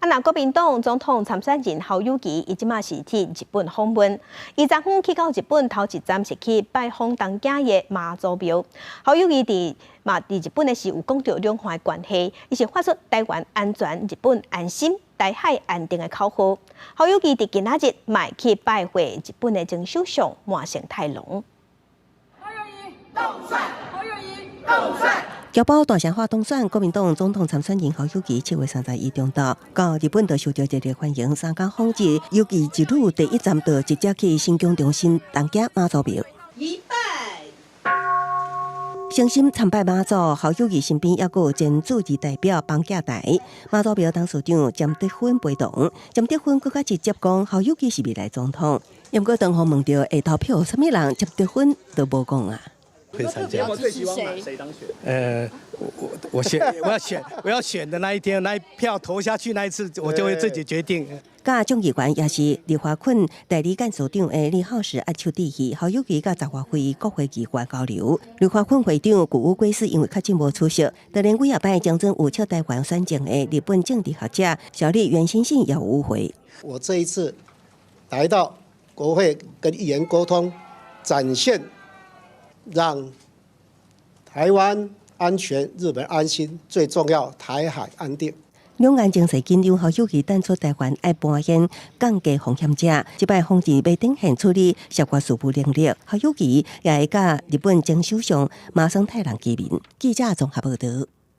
那国民党总统参选人侯友宜，伊即马是去日本访问。伊昨昏去到日本头一站是去拜访东京的妈祖庙。侯友宜伫日本的时有讲到两岸关系，伊是发出台湾安全、日本安心、台海安定的口号。侯友宜伫今仔日卖去拜会日本的前首相麻生太郎。侯友宜动算，侯友宜动算。侨胞大城化当选，国民党总统参选人侯友宜7月31日中到日本，就受到热烈欢迎。3天访日，尤其一路第一站就直接去新疆中心东京妈祖庙。一拜。诚心参拜妈祖，侯友宜身边还有前驻日代表邦架台妈祖庙董事长詹德芬陪同。詹德芬更加直接讲，侯友宜是未来总统。不过当方问到会投票什么人，詹德芬都无讲啊。会参加。我最希望谁当选？我要选的那一天，那一票投下去那一次，我就会自己决定。甲众议员也是李华坤代理干事长的李浩时握手致辞，侯友宜甲十华会国会议员交流。李华坤会长古乌贵司因为确诊无出席，就连几下摆将准有撤台湾选情的日本政治学者小丽袁先生也有误会。我这一次来到国会跟议员沟通，展现。让台湾安全、日本安心，最重要台海安定。两岸情势紧张，侯友宜淡出台湾爱搬烟降低风险者，即摆防治未定限处理涉外事务能力。侯友宜也会甲日本前首相麻生太郎见面。记者综合报道。